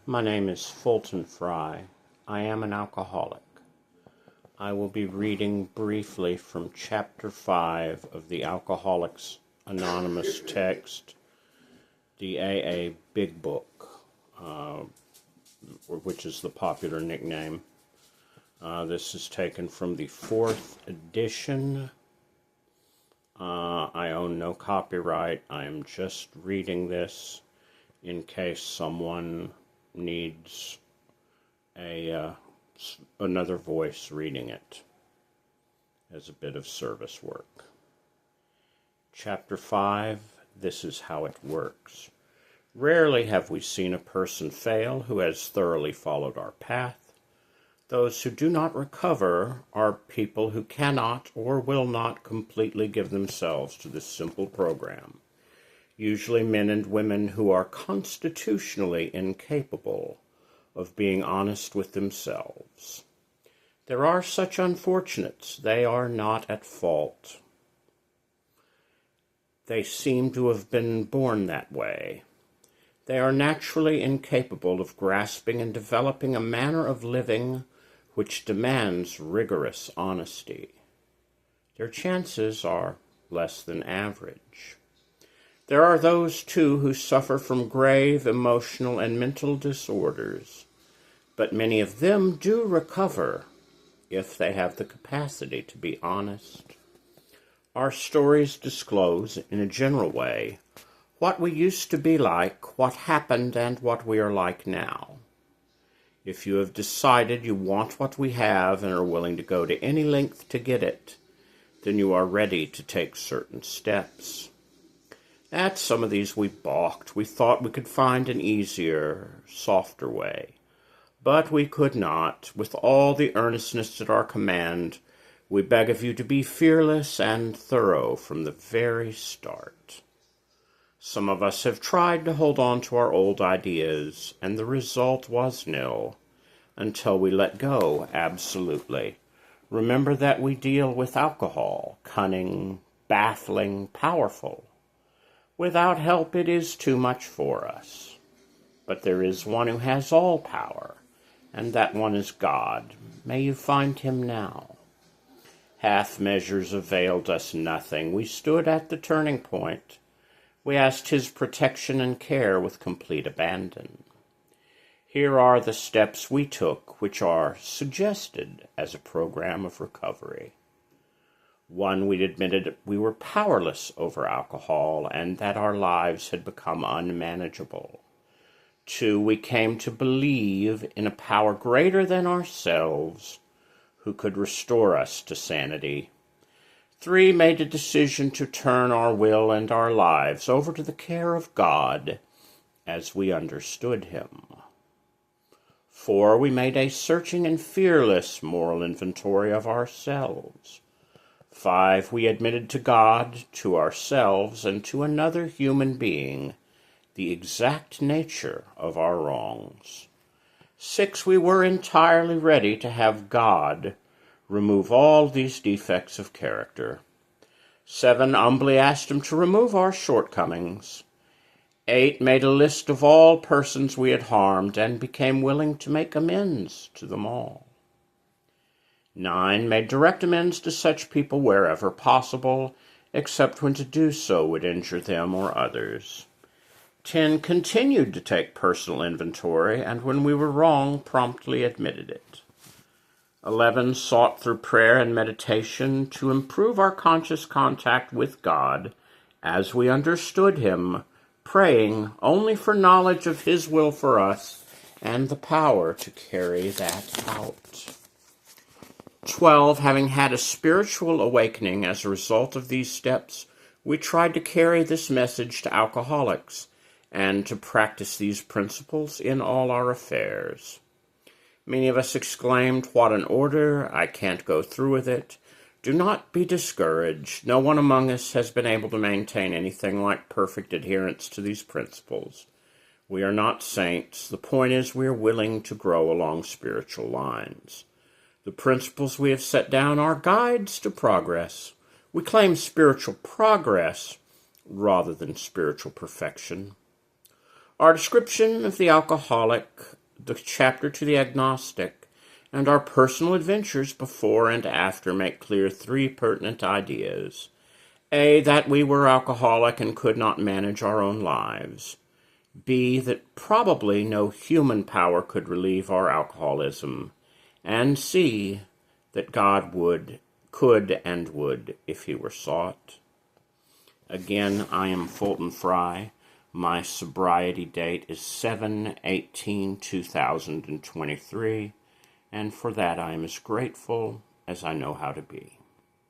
My name is Fulton Fry. I am an alcoholic. I will be reading briefly from Chapter 5 of the Alcoholics Anonymous text, the AA Big Book, which is the popular nickname. This is taken from the 4th edition. I own no copyright. I am just reading this in case someone needs another voice reading it as a bit of service work. Chapter 5, this is how it works. Rarely have we seen a person fail who has thoroughly followed our path. Those who do not recover are people who cannot or will not completely give themselves to this simple program. Usually men and women who are constitutionally incapable of being honest with themselves. There are such unfortunates. They are not at fault. They seem to have been born that way. They are naturally incapable of grasping and developing a manner of living which demands rigorous honesty. Their chances are less than average. There are those, too, who suffer from grave emotional and mental disorders, but many of them do recover if they have the capacity to be honest. Our stories disclose, in a general way, what we used to be like, what happened, and what we are like now. If you have decided you want what we have and are willing to go to any length to get it, then you are ready to take certain steps. At some of these we balked. We thought we could find an easier, softer way. But we could not. With all the earnestness at our command, we beg of you to be fearless and thorough from the very start. Some of us have tried to hold on to our old ideas, and the result was nil, until we let go absolutely. Remember that we deal with alcohol, cunning, baffling, powerful. Without help it is too much for us. But there is one who has all power, and that one is God. May you find him now. Half measures availed us nothing. We stood at the turning point. We asked his protection and care with complete abandon. Here are the steps we took, which are suggested as a program of recovery. 1, we admitted we were powerless over alcohol and that our lives had become unmanageable. 2, we came to believe in a power greater than ourselves who could restore us to sanity. 3, made a decision to turn our will and our lives over to the care of God as we understood him. 4, we made a searching and fearless moral inventory of ourselves. 5, we admitted to God, to ourselves, and to another human being the exact nature of our wrongs. 6, we were entirely ready to have God remove all these defects of character. 7, humbly asked him to remove our shortcomings. 8, made a list of all persons we had harmed and became willing to make amends to them all. 9, made direct amends to such people wherever possible, except when to do so would injure them or others. 10, continued to take personal inventory, and when we were wrong, promptly admitted it. 11, sought through prayer and meditation to improve our conscious contact with God as we understood him, praying only for knowledge of his will for us and the power to carry that out. 12, having had a spiritual awakening as a result of these steps, we tried to carry this message to alcoholics and to practice these principles in all our affairs. Many of us exclaimed, "What an order! I can't go through with it." Do not be discouraged. No one among us has been able to maintain anything like perfect adherence to these principles. We are not saints. The point is we are willing to grow along spiritual lines. The principles we have set down are guides to progress. We claim spiritual progress rather than spiritual perfection. Our description of the alcoholic, the chapter to the agnostic, and our personal adventures before and after make clear three pertinent ideas. A, that we were alcoholic and could not manage our own lives. B, that probably no human power could relieve our alcoholism. And C, that God could and would if he were sought. Again, I am Fulton Fry. My sobriety date is 7/18/2023, and for that I am as grateful as I know how to be.